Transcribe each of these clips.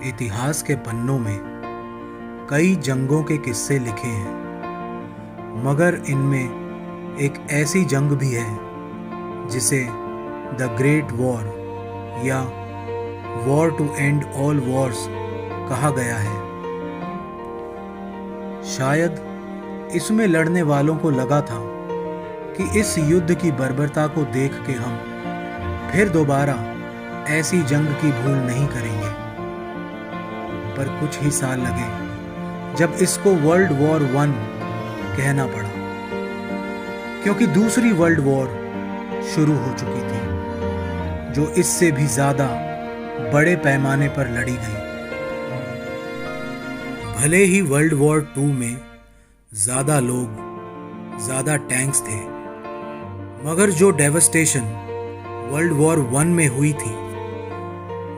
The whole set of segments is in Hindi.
इतिहास के पन्नों में कई जंगों के किस्से लिखे हैं, मगर इनमें एक ऐसी जंग भी है जिसे द ग्रेट वॉर या war to end all wars कहा गया है। शायद इसमें लड़ने वालों को लगा था कि इस युद्ध की बर्बरता को देख के हम फिर दोबारा ऐसी जंग की भूल नहीं करेंगे। पर कुछ ही साल लगे जब इसको वर्ल्ड वॉर 1 कहना पड़ा, क्योंकि दूसरी वर्ल्ड वॉर शुरू हो चुकी थी जो इससे भी ज्यादा बड़े पैमाने पर लड़ी गई। भले ही वर्ल्ड वॉर 2 में ज्यादा लोग, ज्यादा टैंक्स थे, मगर जो डेवस्टेशन वर्ल्ड वॉर 1 में हुई थी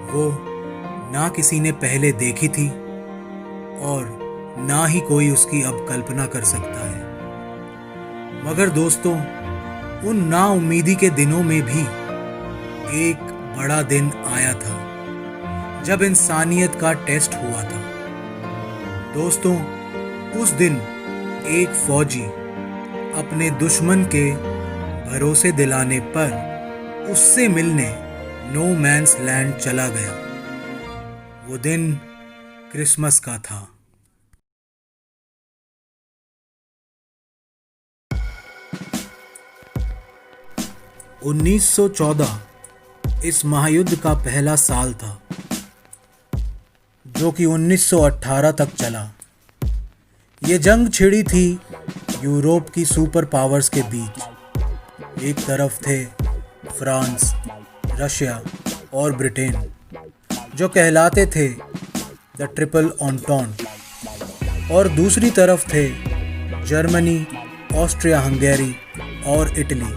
वो ना किसी ने पहले देखी थी और ना ही कोई उसकी अब कल्पना कर सकता है। मगर दोस्तों, उन नाउम्मीदी के दिनों में भी एक बड़ा दिन आया था जब इंसानियत का टेस्ट हुआ था। दोस्तों, उस दिन एक फौजी अपने दुश्मन के भरोसे दिलाने पर उससे मिलने नो मैन्स लैंड चला गया। वो दिन क्रिसमस का था। (1914) इस महायुद्ध का पहला साल था जो कि 1918 तक चला। ये जंग छिड़ी थी यूरोप की सुपर पावर्स के बीच। एक तरफ थे फ्रांस, रशिया और ब्रिटेन, जो कहलाते थे द ट्रिपल एंटॉन्ट, और दूसरी तरफ थे जर्मनी, ऑस्ट्रिया हंगेरी और इटली।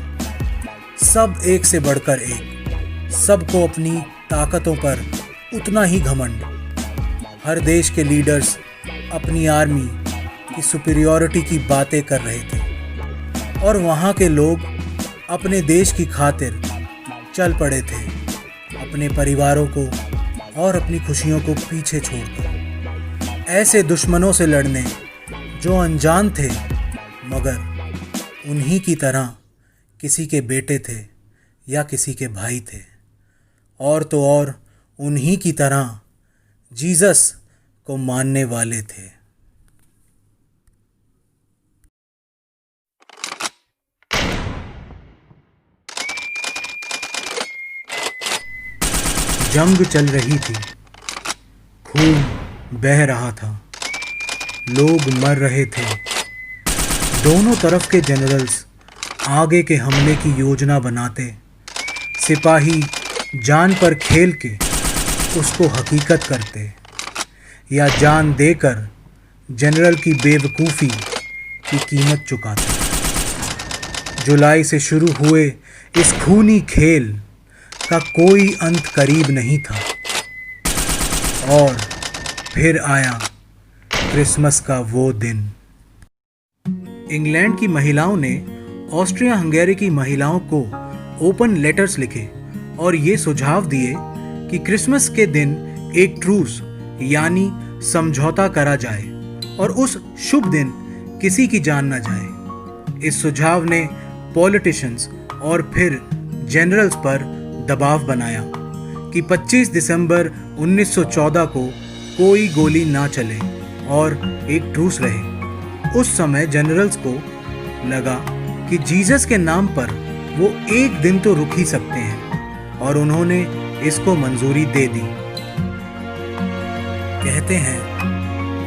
सब एक से बढ़कर एक, सबको अपनी ताकतों पर उतना ही घमंड। हर देश के लीडर्स अपनी आर्मी की सुपीरियॉरिटी की बातें कर रहे थे और वहाँ के लोग अपने देश की खातिर चल पड़े थे, अपने परिवारों को और अपनी खुशियों को पीछे छोड़कर, ऐसे दुश्मनों से लड़ने जो अनजान थे मगर उन्हीं की तरह किसी के बेटे थे या किसी के भाई थे, और तो और उन्हीं की तरह जीसस को मानने वाले थे। जंग चल रही थी, खून बह रहा था, लोग मर रहे थे। दोनों तरफ के जनरल्स आगे के हमले की योजना बनाते, सिपाही जान पर खेल के उसको हकीकत करते या जान देकर जनरल की बेवकूफ़ी की कीमत चुकाते। जुलाई से शुरू हुए इस खूनी खेल का कोई अंत करीब नहीं था और फिर आया क्रिसमस का वो दिन। इंग्लैंड की महिलाओं ने ऑस्ट्रिया हंगेरी की महिलाओं को ओपन लेटर्स लिखे और ये सुझाव दिए कि क्रिसमस के दिन एक ट्रूस यानी समझौता करा जाए और उस शुभ दिन किसी की जान न जाए। इस सुझाव ने पॉलिटिशियंस और फिर जनरल्स पर दबाव बनाया कि 25 दिसंबर 1914 को कोई गोली ना चले और एक ट्रूस रहे। उस समय जनरल्स को लगा कि जीसस के नाम पर वो एक दिन तो रुक ही सकते हैं और उन्होंने इसको मंजूरी दे दी। कहते हैं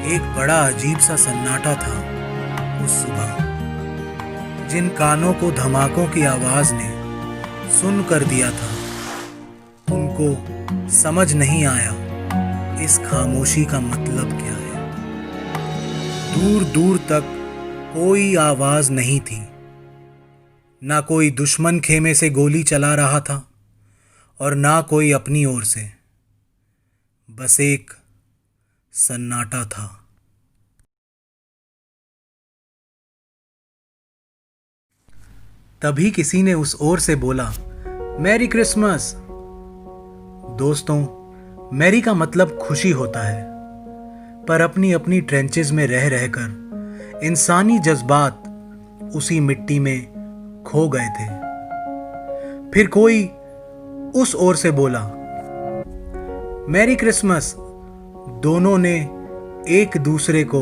एक बड़ा अजीब सा सन्नाटा था उस सुबह, जिन कानों को धमाकों की आवाज ने सुन कर दिया था उनको समझ नहीं आया इस खामोशी का मतलब क्या है। दूर दूर तक कोई आवाज नहीं थी, ना कोई दुश्मन खेमे से गोली चला रहा था और ना कोई अपनी ओर से, बस एक सन्नाटा था। तभी किसी ने उस ओर से बोला, मैरी क्रिसमस। दोस्तों, मैरी का मतलब खुशी होता है, पर अपनी अपनी ट्रेंचेस में रह रहकर इंसानी जज्बात उसी मिट्टी में खो गए थे। फिर कोई उस ओर से बोला, मैरी क्रिसमस। दोनों ने एक दूसरे को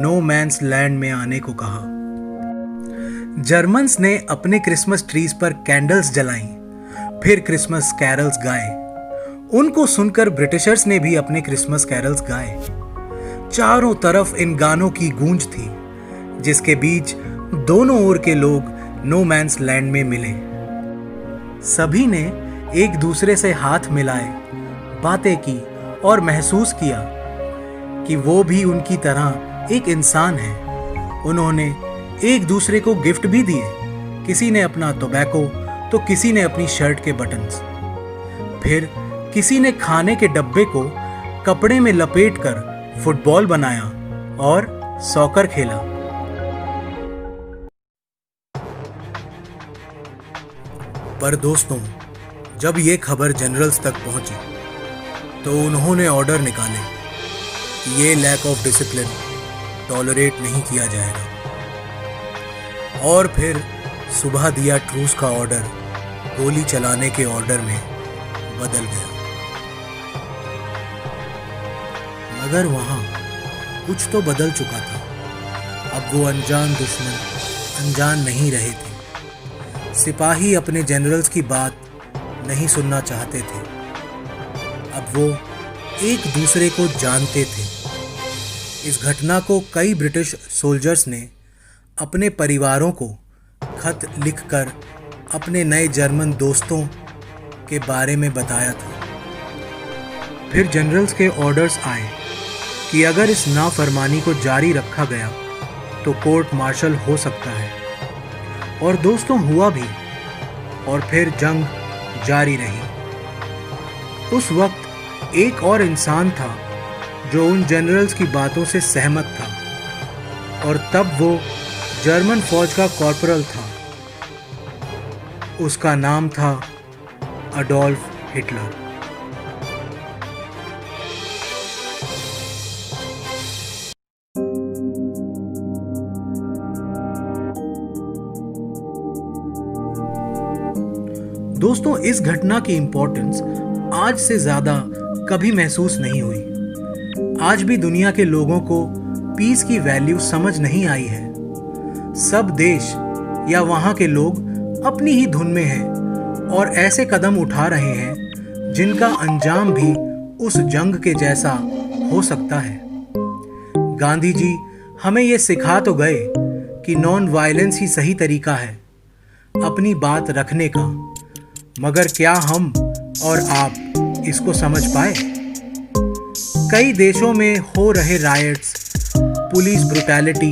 नो मैन्स लैंड में आने को कहा। जर्मन्स ने अपने क्रिसमस ट्रीज पर कैंडल्स जलाईं, फिर क्रिसमस कैरल्स गाए। उनको सुनकर ब्रिटिशर्स ने भी अपने क्रिसमस कैरल्स गाए। चारों तरफ इन गानों की गूंज थी, जिसके बीच दोनों ओर के लोग नो मैन्स लैंड में मिले। सभी ने एक दूसरे से हाथ मिलाए, बातें की और महसूस किया कि वो भी उनकी तरह एक इंसान है। उन्होंने एक दूसरे को गिफ्ट भी दिए, किसी ने अपना टोबैको तो किसी ने अपनी शर्ट के बटन्स। फिर किसी ने खाने के डब्बे को कपड़े में लपेटकर फुटबॉल बनाया और सॉकर खेला। पर दोस्तों, जब ये खबर जनरल्स तक पहुंची तो उन्होंने ऑर्डर निकाले कि ये लैक ऑफ डिसिप्लिन टॉलरेट नहीं किया जाएगा। और फिर सुबह दिया ट्रूस का ऑर्डर गोली चलाने के ऑर्डर में बदल गया। मगर वहां कुछ तो बदल चुका था। अब वो अनजान दुश्मन अनजान नहीं रहे थे। सिपाही अपने जनरल्स की बात नहीं सुनना चाहते थे। अब वो एक दूसरे को जानते थे। इस घटना को कई ब्रिटिश सोल्जर्स ने अपने परिवारों को खत लिखकर अपने नए जर्मन दोस्तों के बारे में बताया था। फिर जनरल्स के ऑर्डर्स आए कि अगर इस नाफरमानी को जारी रखा गया तो कोर्ट मार्शल हो सकता है। और दोस्तों, हुआ भी। और फिर जंग जारी रही। उस वक्त एक और इंसान था जो उन जनरल्स की बातों से सहमत था, और तब वो जर्मन फौज का कॉर्पोरल था। उसका नाम था अडोल्फ हिटलर। दोस्तों, इस घटना की इंपॉर्टेंस आज से ज्यादा कभी महसूस नहीं हुई। आज भी दुनिया के लोगों को पीस की वैल्यू समझ नहीं आई है। सब देश या वहां के लोग अपनी ही धुन में हैं और ऐसे कदम उठा रहे हैं जिनका अंजाम भी उस जंग के जैसा हो सकता है। गांधी जी हमें ये सिखा तो गए कि नॉन वायलेंस ही सही तरीका है अपनी बात रखने का, मगर क्या हम और आप इसको समझ पाए? कई देशों में हो रहे riots, police brutality,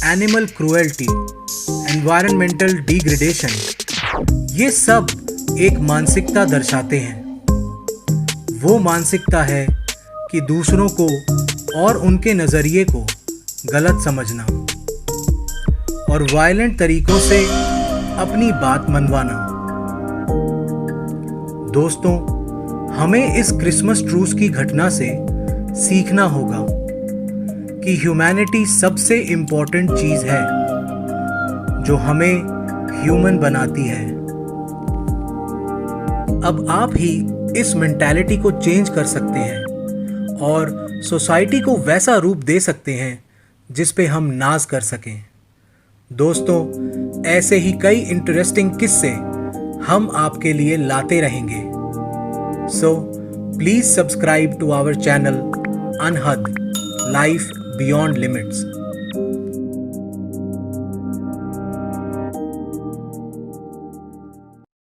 animal cruelty, environmental degradation, ये सब एक मानसिकता दर्शाते हैं। वो मानसिकता है कि दूसरों को और उनके नज़रिए को गलत समझना और वायलेंट तरीकों से अपनी बात मनवाना। दोस्तों, हमें इस क्रिसमस ट्रूस की घटना से सीखना होगा कि ह्यूमैनिटी सबसे इम्पोर्टेंट चीज़ है जो हमें ह्यूमन बनाती है। अब आप ही इस मेंटालिटी को चेंज कर सकते हैं और सोसाइटी को वैसा रूप दे सकते हैं जिस पे हम नाज कर सकें। दोस्तों, ऐसे ही कई इंटरेस्टिंग किस्से हम आपके लिए लाते रहेंगे। So please subscribe to our channel Anhad life beyond limits.